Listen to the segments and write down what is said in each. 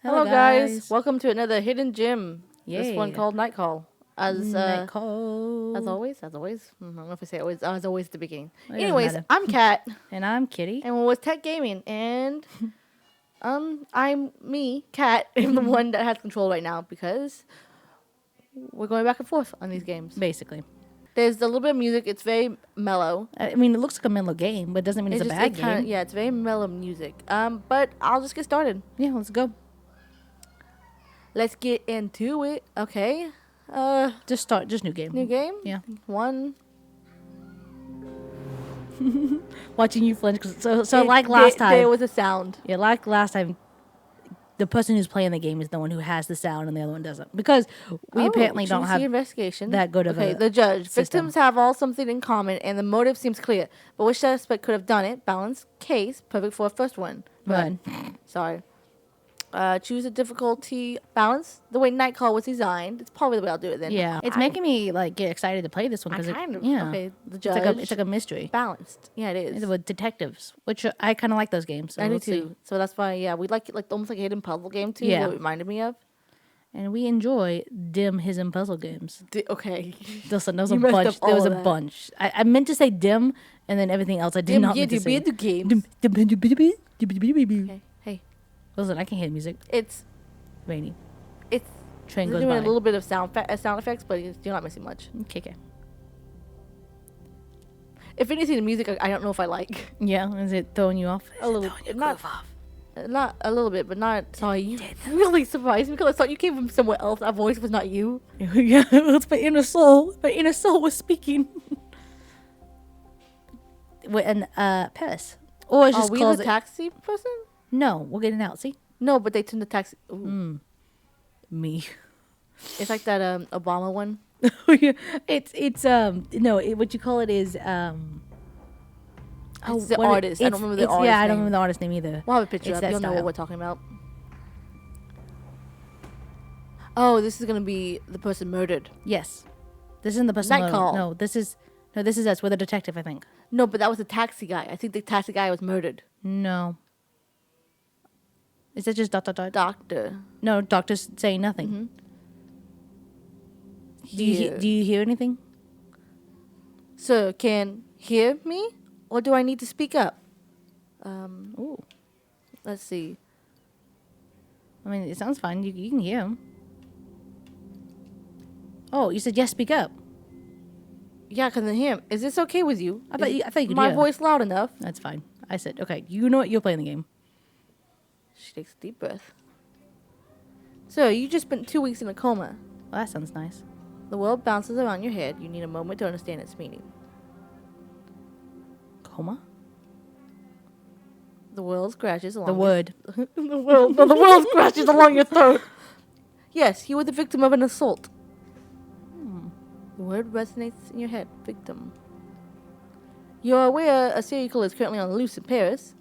Hello, guys. Welcome to another hidden gem. Yay. This one called Night Call. Night Call. As always. I don't know if I say always. As always at the beginning. It doesn't Anyways, matter. I'm Kat, And I'm Kitty. and we're with Tech Gaming, and I'm me, Kat. I'm the one that has control right now because we're going back and forth on these games. Basically. There's a little bit of music. It's very mellow. I mean, it looks like a mellow game, but it doesn't mean it's a bad game. Yeah, it's very mellow music. But I'll just get started. Yeah, let's go. Let's get into it. Okay. Just start. Just new game. New game. Yeah. One. Watching you flinch. Like last time. There was a sound. Yeah, like last time. The person who's playing the game is the one who has the sound and the other one doesn't. Because we apparently don't have investigation. that good of okay, a the judge. system. Victims have all something in common, and the motive seems clear. But which suspect could have done it? Balanced case. Perfect for a first one. Run. Sorry. Choose a difficulty balance. The way Night Call was designed. It's probably the way I'll do it then. Yeah. It's making me like get excited to play this one. I Because kind of. Yeah. Okay, the judge. It's like a mystery. Balanced. Yeah, it is. It's with detectives, which I kind of like those games. So I do we'll too. see. So that's why, yeah, we like it like almost like a hidden puzzle game too. Yeah. What it reminded me of. And we enjoy dim hidden puzzle games. Okay. Listen, there was You a messed bunch. up There was all a of that. bunch. I meant to say dim, and then everything else I did not mean to say. the game. Okay. Hey. Listen, I can hear music. It's Rainy. it's Train they're goes doing by. a little bit of sound effects, but you're not missing much. Okay. If anything, the music I don't know if I like. Yeah, is it throwing you off? A little, Throwing your not groove off. not a little bit, but not. Sorry, you really surprised me because I thought you came from somewhere else. Our voice was not you. Yeah, it's my inner soul. My inner soul was speaking. We're in Paris. Or it's Are just we calls the it. taxi person? No, we're getting out. See? No, but they turned the taxi. Ooh. Me. It's like that Obama one. It's no, what you call it is It's the artist. I don't remember the artist. Yeah, I don't name. remember the artist name either. We'll have a picture It's up. that You'll know what style. we're talking about. Oh, this is gonna be the person murdered. Yes. This isn't the person. Night Call. No, this is us. We're the detective, I think. No, but that was the taxi guy. I think the taxi guy was murdered. No. Is that just dot dot dot? Doctor. No, doctor's saying nothing. Here. Do you hear anything? Sir, can hear me, or do I need to speak up? Ooh. Let's see. I mean, it sounds fine. You can hear him. Oh, you said yes, speak up. Yeah, cause I hear him. Is this okay with you? I thought Is you could my hear. voice loud enough? That's fine. I said, okay, you know what? You're playing the game. She takes a deep breath. Sir, you just spent 2 weeks in a coma. Well, that sounds nice. The world bounces around your head. You need a moment to understand its meaning. Coma? The world scratches along The word. the world scratches along your throat. Yes, you were the victim of an assault. The word resonates in your head. Victim. You're aware a serial killer is currently on the loose in Paris.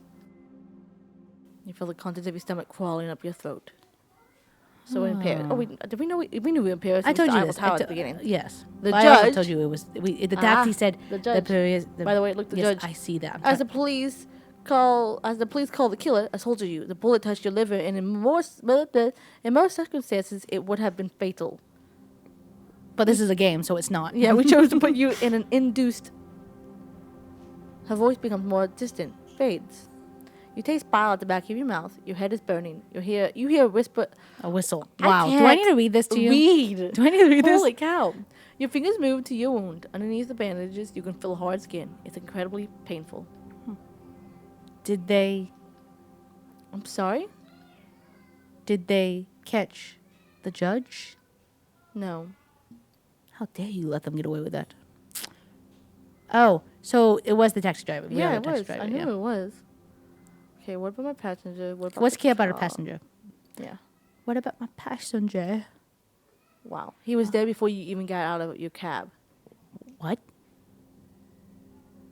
You feel the contents of your stomach crawling up your throat. So we're in Paris. Oh, did we know we knew we were in Paris? I told you Eiffel this. Tower at the beginning. Yes. The I also judge- told you it was. The taxi said the judge. Paris. By the way, look, the yes, judge. I see that. As the police call the killer, I told you, the bullet touched your liver, and in most circumstances, it would have been fatal. But this is a game, so it's not. Yeah, we chose to put you in an induced. Her voice becomes more distant, fades. You taste bile at the back of your mouth. Your head is burning. You hear a whisper. A whistle. I Wow. Do I can't need to read this to you? Read. Do I need to read this? Holy cow! Your fingers move to your wound. Underneath the bandages, you can feel hard skin. It's incredibly painful. Did they I'm sorry? catch the judge? No. How dare you let them get away with that? Oh, so it was the taxi driver. We Yeah, are it the taxi was. driver, I knew yeah. it was. Okay, what about my passenger? What about What's the key about our car? passenger? Yeah. What about my passenger? Wow. He was there before you even got out of your cab. What?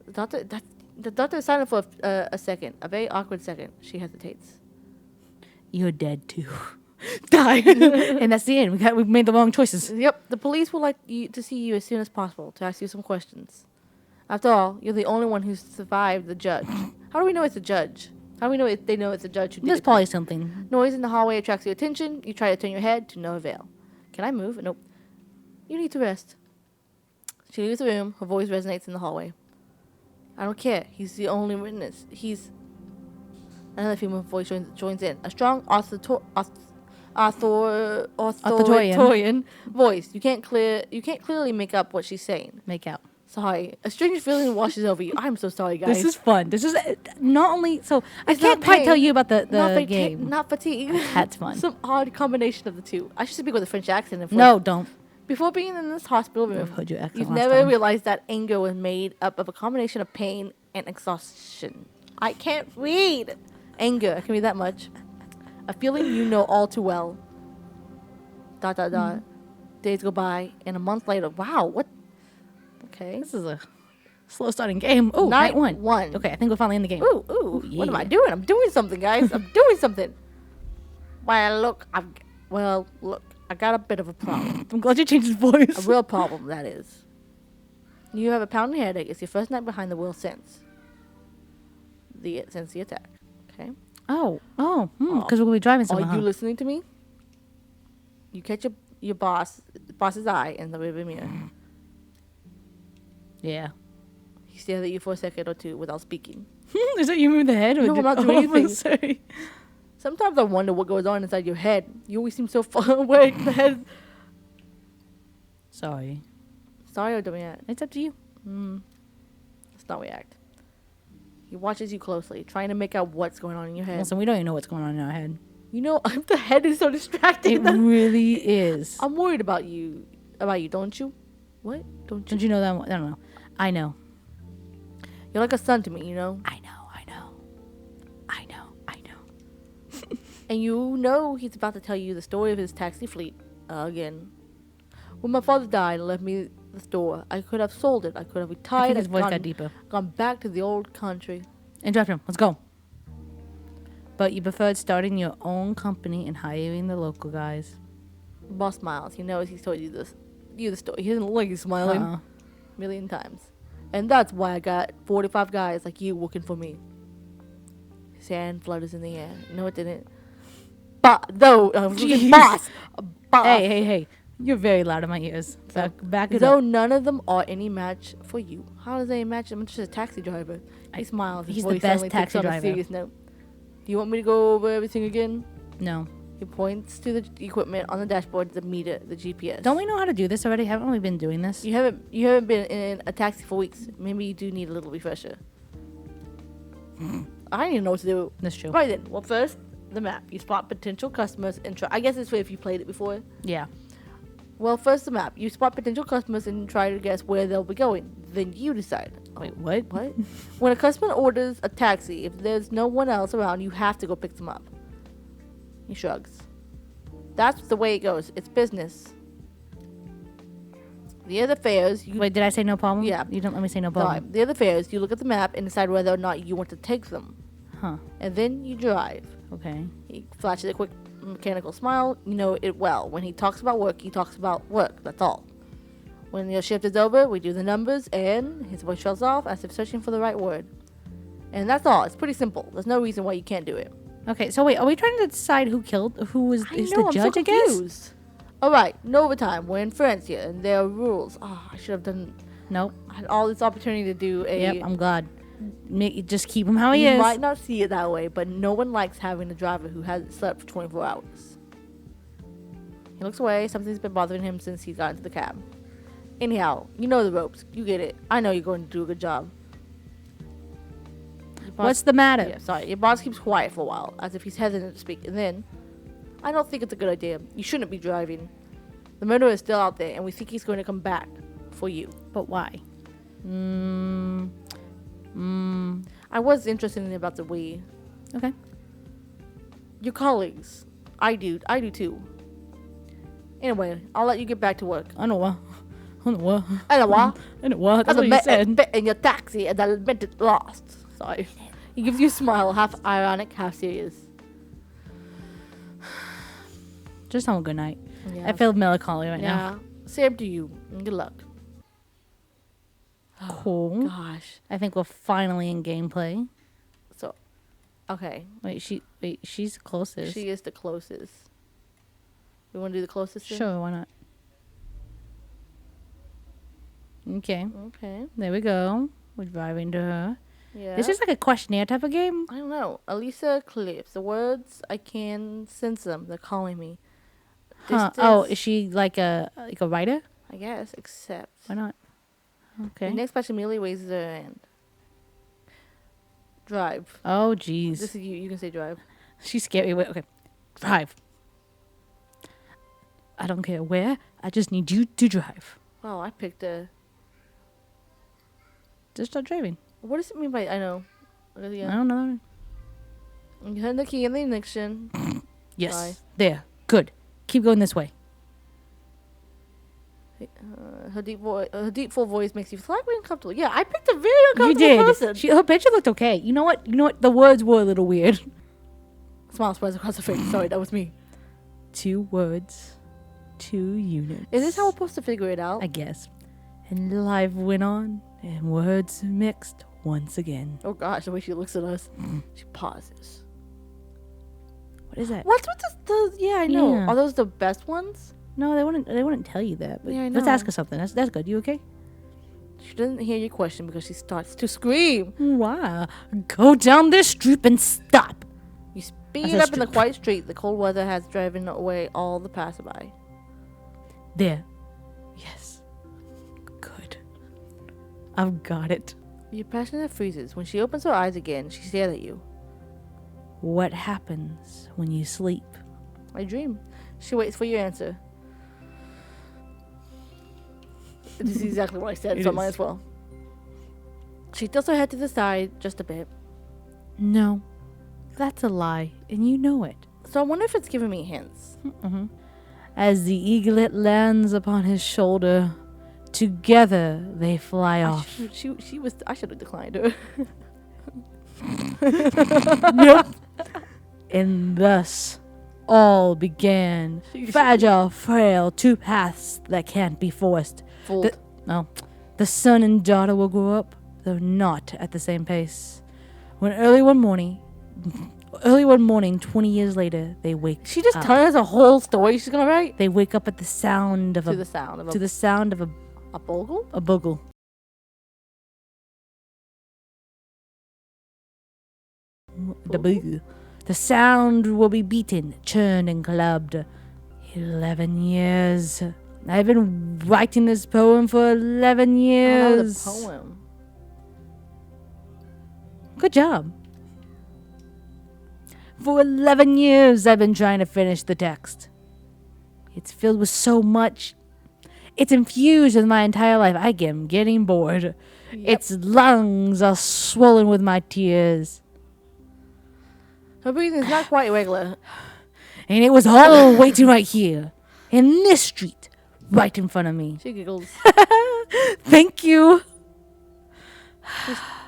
The doctor is silent for a second, a very awkward second. She hesitates. You're dead too. Die. And that's the end. We made the wrong choices. Yep, the police would like you to see you as soon as possible to ask you some questions. After all, you're the only one who's survived the judge. How do we know it's a judge? How do we know if they know it's a judge who did There's it? probably something. Noise in the hallway attracts your attention. You try to turn your head to no avail. Can I move? Nope. You need to rest. She leaves the room. Her voice resonates in the hallway. I don't care. He's the only witness. Another female voice joins in. A strong authoritarian voice. You can't clearly make up what she's saying. Make out. Sorry. A strange feeling washes over you. I'm so sorry, guys. This is fun. This is not only... So, I It's can't not quite pain, tell you about the game. Not fatigue. That's fun. Some odd combination of the two. I should speak with a French accent. No, don't. Before being in this hospital room, I've heard your accent you've last never time. realized that anger was made up of a combination of pain and exhaustion. I can't read. Anger. I can read that much. A feeling you know all too well. ... Days go by, and a month later, wow, what? Okay. This is a slow starting game. Oh, night one. Okay, I think we're finally in the game. Ooh, yeah. What am I doing? I'm doing something, guys. I'm doing something. Look, I got a bit of a problem. I'm glad you changed his voice. A real problem, that is. You have a pounding headache. It's your first night behind the wheel since the attack. Okay. Because we'll be driving somewhere. Are you listening to me? You catch your boss's eye in the rearview mirror. Yeah. He stares at you for a second or two without speaking. Is that you moving the head? Or No, I'm not doing anything. Sorry. Sometimes I wonder what goes on inside your head. You always seem so far away from the head. Sorry. Sorry or don't react? It's up to you. Let's not react. He watches you closely, trying to make out what's going on in your head. Listen, we don't even know what's going on in our head. You know, the head is so distracting. It really is. I'm worried about you. Don't you? What? Don't you know that? I don't know. I know. You're like a son to me, you know? I know. And you know he's about to tell you the story of his taxi fleet again. When my father died and left me the store, I could have sold it. I could have I retired think his and voice got deeper. gone back to the old country. Interrupt him. Let's go. But you preferred starting your own company and hiring the local guys. Boss smiles. He knows he's told you the story. He doesn't look like he's smiling a million times. And that's why I got 45 guys like you working for me. His hand flutters in the air. No, it didn't. Boss. Hey. You're very loud in my ears. Back it Though up. none of them are any match for you. How does they match? I'm just a taxi driver. He smiles. His He's the voice best suddenly taxi takes on a driver. serious note. Do you want me to go over everything again? No. He points to the equipment on the dashboard, the meter, the GPS. Don't we know how to do this already? Haven't we been doing this? You haven't been in a taxi for weeks. Maybe you do need a little refresher. I don't even know what to do. That's true. Right then. Well, first, the map. You spot potential customers and try. I guess it's if you played it before. Yeah. Well, first the map. You spot potential customers and try to guess where they'll be going. Then you decide. Wait, what? What? When a customer orders a taxi, if there's no one else around, you have to go pick them up. He shrugs. That's the way it goes. It's business. The other fares... Wait, did I say no problem? Yeah. You don't let me say no Sorry. problem. The other fares, you look at the map and decide whether or not you want to take them. Huh. And then you drive. Okay. He flashes a quick mechanical smile. You know it well. When he talks about work, he talks about work. That's all. When your shift is over, we do the numbers, and his voice trails off as if searching for the right word. And that's all. It's pretty simple. There's no reason why you can't do it. Okay, so wait, are we trying to decide who is the judge, I guess? All right, no overtime. We're in France here, and there are rules. Oh, I should have done... Nope. I had all this opportunity to do a... Yep, I'm glad. Just keep him how he is. You might not see it that way, but no one likes having a driver who hasn't slept for 24 hours. He looks away. Something's been bothering him since he got into the cab. Anyhow, you know the ropes. You get it. I know you're going to do a good job. What's the matter? Yeah, sorry. Your boss keeps quiet for a while, as if he's hesitant to speak, and then... I don't think it's a good idea. You shouldn't be driving. The murderer is still out there, and we think he's going to come back for you. But why? I was interested in about the we. Okay. Your colleagues. I do too. Anyway, I'll let you get back to work. I know what. Anyway. That's what you said. In your taxi, and I meant it lost. Sorry. He gives you a smile, half ironic, half serious. Just have a good night. Yeah. I feel melancholy right now. Same to you. Good luck. Cool. Gosh. I think we're finally in gameplay. So, Okay. She's closest. She is the closest. We want to do the closest? Then? Sure, why not? Okay. Okay. There we go. We're driving to her. Yeah. This is like a questionnaire type of game. I don't know. Elisa Eclipse. The words, I can sense them. They're calling me. Huh. Oh, is she like a writer? I guess, except. Why not? Okay. The next person immediately raises her hand. Drive. Oh, jeez. This is you. You can say drive. She's scary. Wait, okay. Drive. I don't care where. I just need you to drive. Wow, I picked a. Just start driving. What does it mean by I know? I don't know. You turn the key in the ignition. Yes. Bye. There. Good. Keep going this way. Her deep full voice makes you slightly uncomfortable. Yeah, I picked a very You uncomfortable did. person. Her picture looked okay. You know what? The words were a little weird. Smile spreads across her face. Sorry, that was me. 2 words. 2 units. Is this how we're supposed to figure it out? I guess. And life went on, and words mixed once again. Oh gosh, the way she looks at us. She pauses. What is that? What's with the yeah, I know. Yeah. Are those the best ones? No, they wouldn't tell you that. But Yeah, I let's know. ask her something. That's good. You okay? She doesn't hear your question because she starts to scream. Wow. Go down this street and stop. You speed I said up in the street. quiet street. The cold weather has driven away all the passerby. There. Yes. Good. I've got it. Your passenger freezes. When she opens her eyes again, she stares at you. What happens when you sleep? I dream. She waits for your answer. This is exactly what I said, so I might as well. She tilts her head to the side just a bit. No. That's a lie, and you know it. So I wonder if it's giving me hints. As the eaglet lands upon his shoulder, together they fly off. I should have declined her. Yep. And thus all began. Fragile, frail, 2 paths that can't be forced. Fooled. The son and daughter will grow up, though not at the same pace. When early one morning, 20 years later, they wake She just up. tells us a whole story she's gonna write? They wake up at the sound of To the sound of the sound of a bogle? a bogle. The bogle. The sound will be beaten, churned, and clubbed. 11 years. I've been writing this poem for 11 years. Oh, the poem. Good job. For 11 years, I've been trying to finish the text. It's filled with so much. It's infused with my entire life. I am getting bored. Its lungs are swollen with my tears. Her breathing is not quite regular. And it was all waiting right here, in this street, right in front of me. She giggles. Thank you.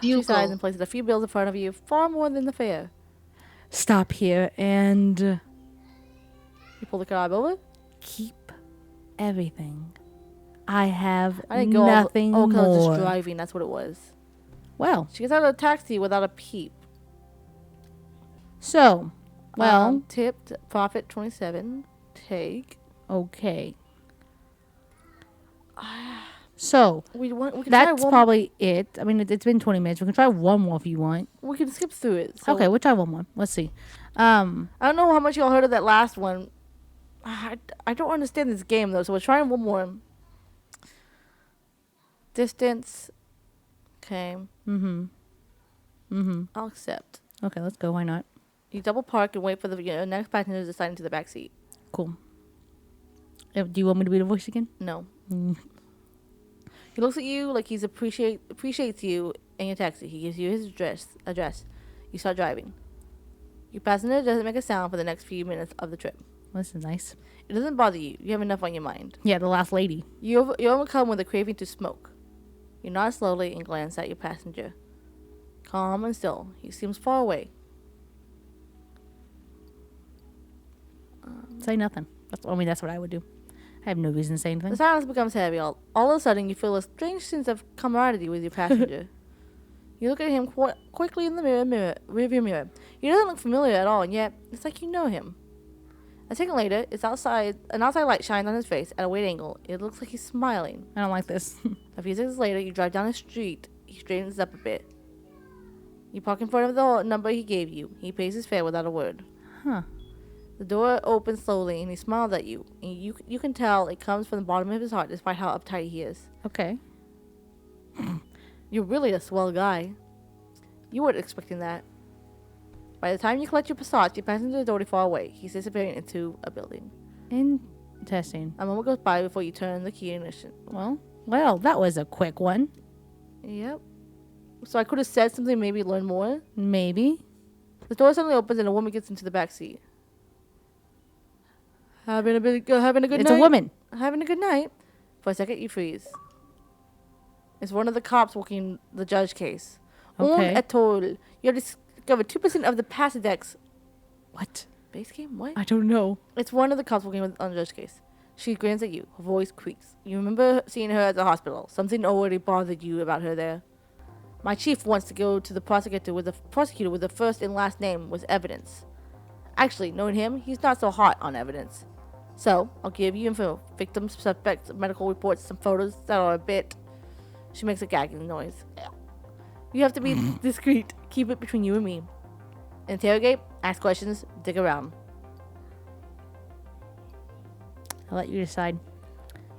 She sighs and places a few bills in front of you, far more than the fare. Stop here and You pull the cab over? keep everything. I have I didn't go nothing all... Oh, because I was more. just driving. That's what it was. Well, She gets out of the taxi without a peep. so, well, Tipped, profit 27. Take. okay. So, We can that's try one. probably it. I mean, it's been 20 minutes. We can try one more if you want. We can skip through it. So Okay, we'll try one more. Let's see. I don't know how much y'all heard of that last one. I don't understand this game though, so we're trying one more. Distance. Okay. I'll accept. Okay, let's go. Why not? You double park and wait for the next passenger to sign into the back seat. Cool. Do you want me to be the voice again? No. He looks at you like he's appreciates you in your taxi. He gives you his address. You start driving. Your passenger doesn't make a sound for the next few minutes of the trip. This is nice. It doesn't bother you. You have enough on your mind. Yeah, the last lady. You're overcome with a craving to smoke. You nod slowly and glance at your passenger. Calm and still. He seems far away. Say nothing. That's what I would do. I have no reason to say anything. The silence becomes heavy. All of a sudden, you feel a strange sense of camaraderie with your passenger. You look at him quickly in the rearview mirror. He doesn't look familiar at all, and yet it's like you know him. A second later, an outside light shines on his face at a weird angle. It looks like he's smiling. I don't like this. A few seconds later, you drive down the street. He straightens up a bit. You park in front of the number he gave you. He pays his fare without a word. Huh. The door opens slowly, and he smiles at you. And you can tell it comes from the bottom of his heart, despite how uptight he is. Okay. You're really a swell guy. You weren't expecting that. By the time you collect your passage, you pass into the door far away. He's disappearing into a building. Interesting. A moment goes by before you turn the key ignition. Well, that was a quick one. Yep. So I could have said something, maybe learn more. Maybe. The door suddenly opens and a woman gets into the back seat. Having a good night. It's a woman. Having a good night. For a second, you freeze. It's one of the cops working the judge case. Okay. Atoll. You have discovered 2% of the passive decks. What? Base game? What? I don't know. It's one of the cops working on the judge case. She grins at you. Her voice creaks. You remember seeing her at the hospital. Something already bothered you about her there. My chief wants to go to the prosecutor with the first and last name with evidence. Actually, knowing him, he's not so hot on evidence. So, I'll give you info. Victims, suspects, medical reports, some photos that are a bit... She makes a gagging noise. You have to be discreet. Keep it between you and me. Interrogate, ask questions, dig around. I'll let you decide.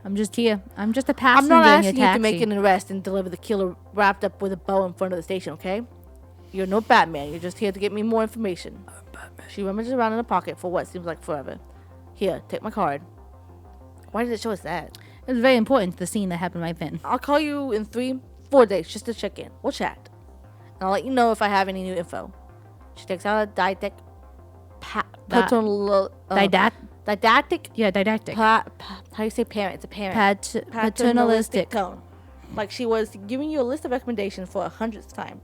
I'm just here. I'm just a passenger I'm not in your asking you to taxi. make an arrest and deliver the killer wrapped up with a bow in front of the station, okay? You're no Batman. You're just here to get me more information. She rummages around in her pocket for what seems like forever. Here, take my card. Why did it show us that? It was very important to the scene that happened right then. I'll call you in 3-4 days just to check in. We'll chat. And I'll let you know if I have any new info. She takes out a didactic... Didactic? Yeah, didactic. How do you say parent? It's a parent. Paternalistic. Tone. Like she was giving you a list of recommendations for 100th time.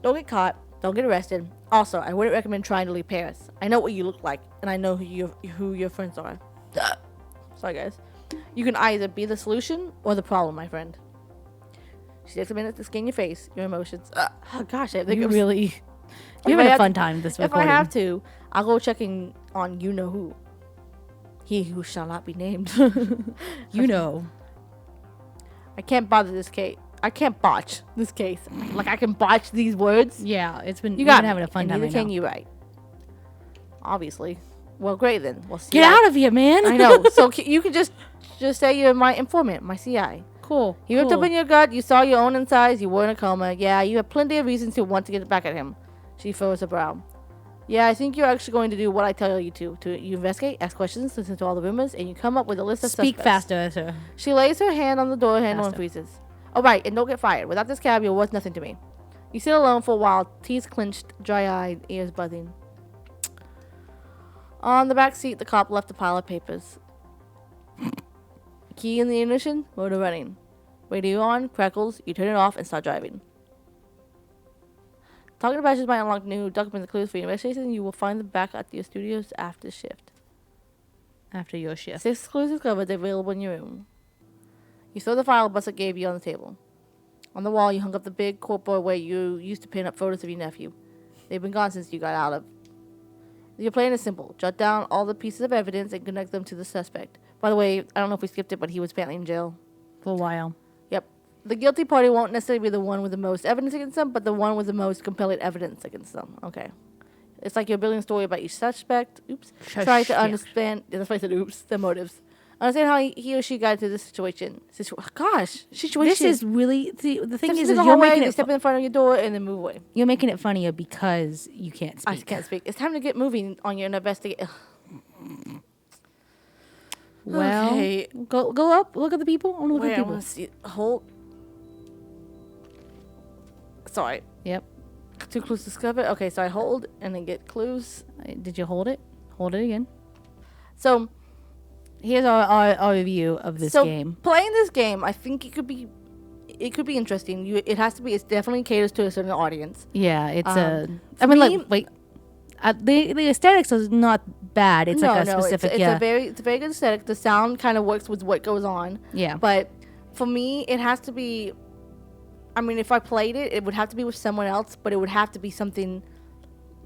Don't get caught. Don't get arrested. Also, I wouldn't recommend trying to leave Paris. I know what you look like, and I know who your friends are. Sorry, guys. You can either be the solution or the problem, my friend. She takes a minute to scan your face, your emotions. Oh gosh, I think You it was, really... You're having a fun time this If recording. I have to, I'll go checking on you know who. He who shall not be named. You know. I can't bother this case. I can't botch this case. Like I can botch these words. Yeah, You you've been got having a fun time Neither right can now. you, right? Obviously. Well, great then. We'll see. Get out of here, man. I know. So you can just say you're my informant, my CI. Cool. He ripped up in your gut. You saw your own insides. You were in a coma. Yeah, you have plenty of reasons to want to get back at him. She furrows her brow. Yeah, I think you're actually going to do what I tell you to. You investigate, ask questions, listen to all the rumors, and you come up with a list of Speak suspects. faster, sir. She lays her hand on the door handle and Faster. freezes. Oh, right, and don't get fired. Without this cab, you're worth nothing to me. You sit alone for a while, teeth clenched, dry-eyed, ears buzzing. On the back seat, the cop left a pile of papers. Key in the ignition, motor running. Radio on, crackles, you turn it off and start driving. Talking to passengers might unlock new documents and clues for your investigation. You will find them back at your studios after shift. After your shift. 6 clues discovered, they're available in your room. You throw the file Buster gave you on the table. On the wall, you hung up the big corkboard where you used to pin up photos of your nephew. They've been gone since you got out of. Your plan is simple. Jot down all the pieces of evidence and connect them to the suspect. By the way, I don't know if we skipped it, but he was apparently in jail. For a while. Yep. The guilty party won't necessarily be the one with the most evidence against them, but the one with the most compelling evidence against them. Okay. It's like you're building a story about each suspect. Oops. Try to understand. That's why I said oops. Their motives. Understand how he or she got into this situation. Situation. This is really... The thing is the you're hallway, making they it... step in front of your door and then move away. You're making it funnier because you can't speak. I can't speak. It's time to get moving on your investigation. Well, Okay. go up. Look at the people. I want to look Wait, at I the people. want to see. Hold. Sorry. Yep. 2 clues discovered. Okay, so I hold and then get clues. Did you hold it? Hold it again. So Here's our review of this game. Playing this game, I think it could be interesting. It has to be. It's definitely caters to a certain audience. Yeah, it's for I mean, me- like, wait. The aesthetics is not bad. It's like a specific. It's a very good aesthetic. The sound kind of works with what goes on. Yeah. But for me, it has to be. I mean, if I played it, it would have to be with someone else, but it would have to be something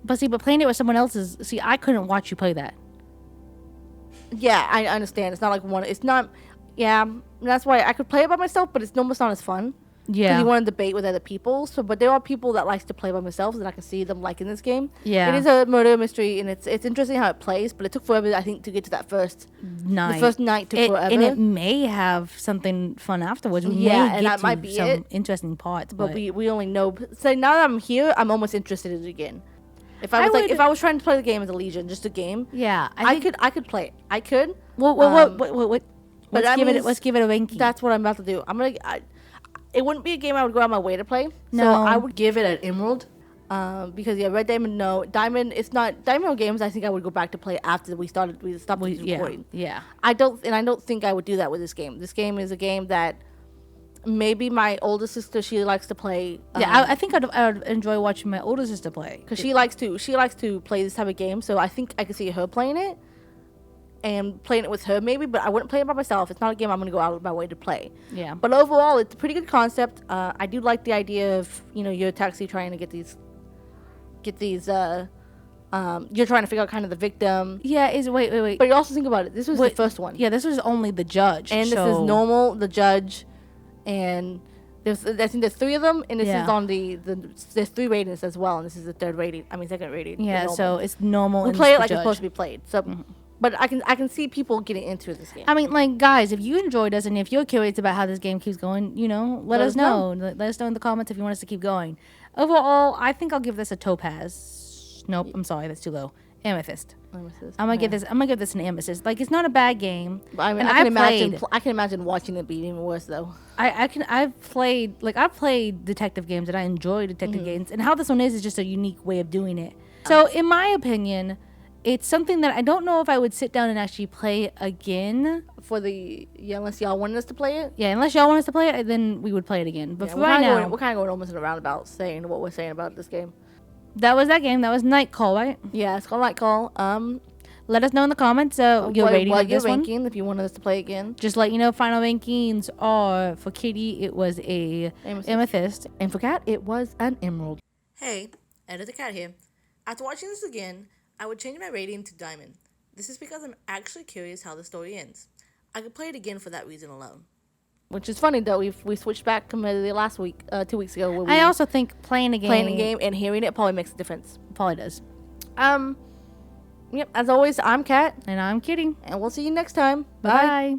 But playing it with someone else is... See, I couldn't watch you play that. Yeah, I understand. It's not like one. It's not. Yeah, that's why I could play it by myself, but it's almost not as fun. Yeah. Because you want to debate with other people. So, but there are people that likes to play by themselves, and I can see them liking this game. Yeah. It is a murder mystery, and it's interesting how it plays, but it took forever, I think, to get to that first night. The first night took forever. And it may have something fun afterwards. We Yeah, may and get that to might be some it. interesting parts. But we only know. So now that I'm here, I'm almost interested in it again. If I was if I was trying to play the game as a Legion, just a game. Yeah, I could play it. I could. What? But Let's give it a ranking. That's what I'm about to do. It wouldn't be a game I would go out my way to play. No. So I would give it an Emerald. Because Red Diamond, no. Diamond, it's not. Diamond games, I think I would go back to play after we stopped recording. Yeah. I don't think I would do that with this game. This game is a game that maybe my older sister, she likes to play. I think I would enjoy watching my older sister play. Because she likes to play this type of game. So I think I could see her playing it. And playing it with her maybe, but I wouldn't play it by myself. It's not a game I'm going to go out of my way to play. Yeah. But overall, it's a pretty good concept. I do like the idea of, you're a taxi trying to get these, you're trying to figure out kind of the victim. Yeah, wait. But you also think about it. This was the first one. Yeah, this was only the judge. And this is normal, the judge, and I think there's 3 of them, and this is on there's 3 ratings as well, and this is the second rating. Yeah, so it's normal. We play it like it's supposed to be played. So. Mm-hmm. But I can see people getting into this game. I mean, like, guys, if you enjoyed us and if you're curious about how this game keeps going, let us know. Let us know in the comments if you want us to keep going. Overall, I think I'll give this a topaz. Nope, I'm sorry, that's too low. Amethyst. I'm gonna give this an amethyst. Like, it's not a bad game. I mean, I can imagine watching it be even worse though. I've played detective games and I enjoy detective games, and how this one is just a unique way of doing it. So, in my opinion, it's something that I don't know if I would sit down and actually play again. Unless y'all wanted us to play it? Yeah, unless y'all want us to play it, then we would play it again. But for right now... We're kind of going almost in a roundabout saying what we're saying about this game. That was that game. That was Night Call, right? Yeah, it's called Night Call. Let us know in the comments your rating of this one. If you wanted us to play again. Just let you know, final rankings are, for Kitty, it was a amethyst. And for Cat, it was an emerald. Hey, Editor Cat here. After watching this again, I would change my rating to Diamond. This is because I'm actually curious how the story ends. I could play it again for that reason alone. Which is funny that we switched back compared to last week, 2 weeks ago. I also think playing a game and hearing it probably makes a difference. Probably does. Yep. As always, I'm Kat. And I'm Kitty. And we'll see you next time. Bye.